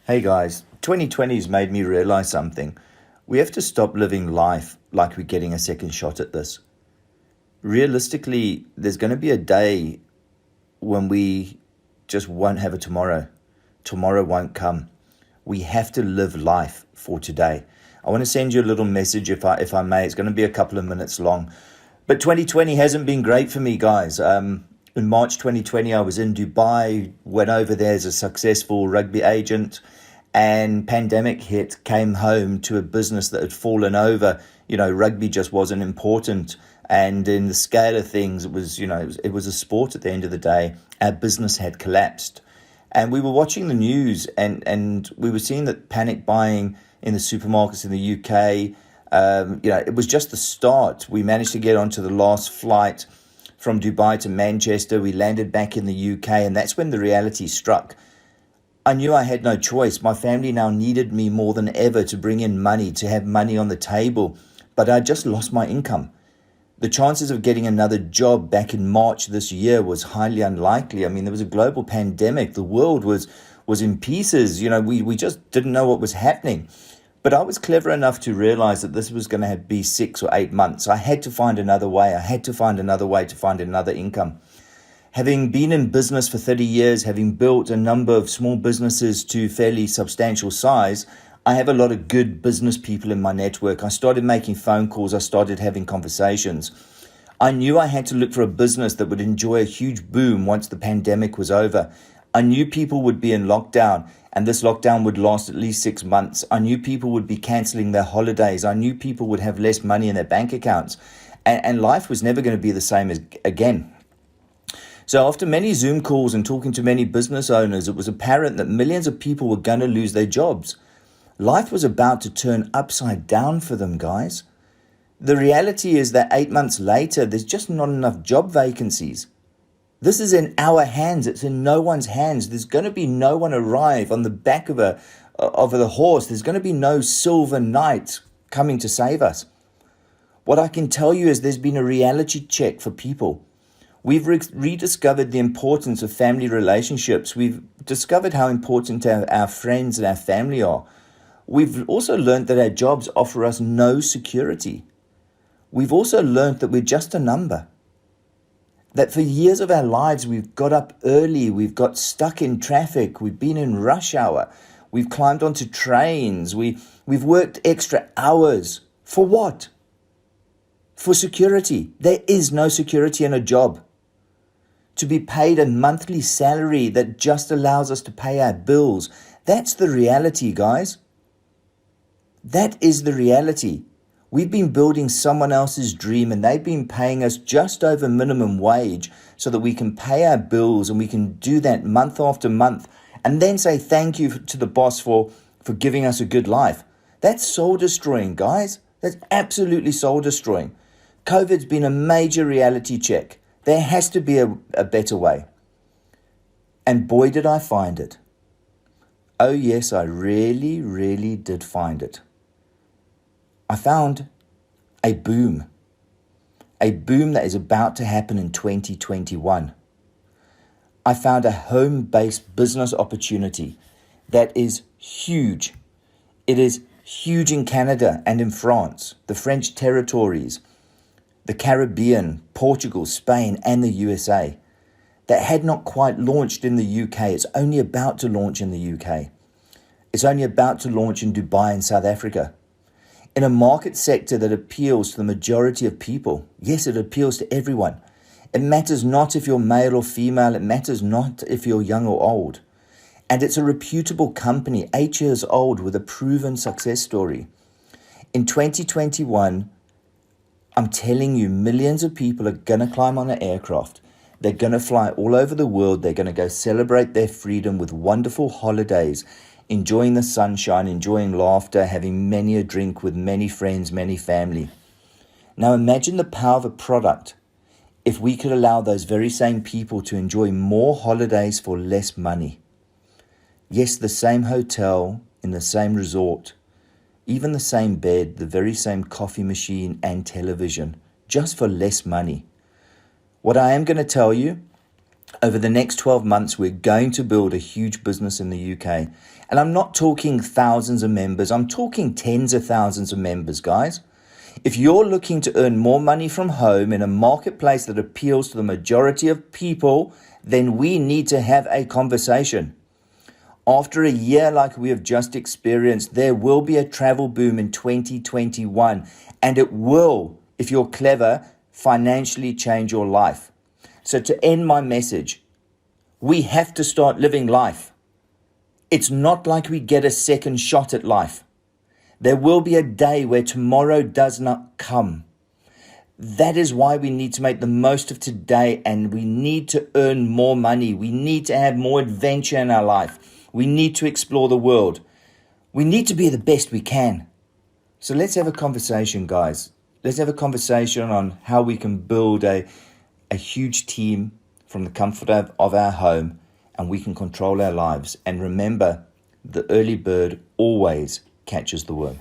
Hey guys, 2020 has made me realize something. We have to stop living life like we're getting a second shot at this. Realistically, there's going to be a day when we just won't have a tomorrow. Tomorrow won't come. We have to live life for today. I want to send you a little message if I may. It's going to be a couple of minutes long. But 2020 hasn't been great for me, guys. In March 2020, I was in Dubai, went over there as a successful rugby agent, and pandemic hit, came home to a business that had fallen over. Rugby just wasn't important. And in the scale of things, it was a sport at the end of the day. Our business had collapsed. And we were watching the news and we were seeing that panic buying in the supermarkets in the UK, it was just the start. We managed to get onto the last flight from Dubai to Manchester. We landed back in the UK, and that's when the reality struck. I knew I had no choice. My family now needed me more than ever to bring in money, to have money on the table, but I just lost my income. The chances of getting another job back in March this year was highly unlikely. I mean, there was a global pandemic. The world was in pieces. We just didn't know what was happening. But I was clever enough to realize that this was going to be 6 or 8 months. I had to find another way. I had to find another way to find another income. Having been in business for 30 years, having built a number of small businesses to fairly substantial size, I have a lot of good business people in my network. I started making phone calls. I started having conversations. I knew I had to look for a business that would enjoy a huge boom once the pandemic was over. I knew people would be in lockdown, and this lockdown would last at least 6 months. I knew people would be cancelling their holidays. I knew people would have less money in their bank accounts, and life was never going to be the same as again. So after many Zoom calls and talking to many business owners, it was apparent that millions of people were going to lose their jobs. Life was about to turn upside down for them, guys. The reality is that 8 months later, there's just not enough job vacancies. This is in our hands. It's in no one's hands. There's going to be no one arrive on the back of the horse. There's going to be no silver knight coming to save us. What I can tell you is there's been a reality check for people. We've rediscovered the importance of family relationships. We've discovered how important our friends and our family are. We've also learned that our jobs offer us no security. We've also learned that we're just a number. That for years of our lives, we've got up early, we've got stuck in traffic, we've been in rush hour, we've climbed onto trains, we've worked extra hours. For what? For security. There is no security in a job. To be paid a monthly salary that just allows us to pay our bills. That's the reality, guys. That is the reality. We've been building someone else's dream, and they've been paying us just over minimum wage so that we can pay our bills, and we can do that month after month and then say thank you to the boss for giving us a good life. That's soul destroying, guys. That's absolutely soul destroying. COVID's been a major reality check. There has to be a better way. And boy, did I find it. Oh yes, I really, really did find it. I found a boom that is about to happen in 2021. I found a home-based business opportunity that is huge. It is huge in Canada and in France, the French territories, the Caribbean, Portugal, Spain, and the USA. That had not quite launched in the UK. It's only about to launch in the UK. It's only about to launch in Dubai and South Africa. In a market sector that appeals to the majority of people. Yes, it appeals to everyone. It matters not if you're male or female. It matters not if you're young or old. And it's a reputable company, 8 years old, with a proven success story. In 2021, I'm telling you, millions of people are going to climb on an aircraft. They're going to fly all over the world. They're going to go celebrate their freedom with wonderful holidays, enjoying the sunshine, enjoying laughter, having many a drink with many friends, many family. Now imagine the power of a product if we could allow those very same people to enjoy more holidays for less money. Yes, the same hotel in the same resort, even the same bed, the very same coffee machine and television, just for less money. What I am going to tell you Over the next 12 months, we're going to build a huge business in the UK. And I'm not talking thousands of members, I'm talking tens of thousands of members, guys. If you're looking to earn more money from home in a marketplace that appeals to the majority of people, then we need to have a conversation. After a year like we have just experienced, there will be a travel boom in 2021, and it will, if you're clever, financially change your life. So to end my message, we have to start living life. It's not like we get a second shot at life. There will be a day where tomorrow does not come. That is why we need to make the most of today, and we need to earn more money. We need to have more adventure in our life. We need to explore the world. We need to be the best we can. So let's have a conversation, guys. Let's have a conversation on how we can build a huge team from the comfort of our home, and we can control our lives. And remember, the early bird always catches the worm.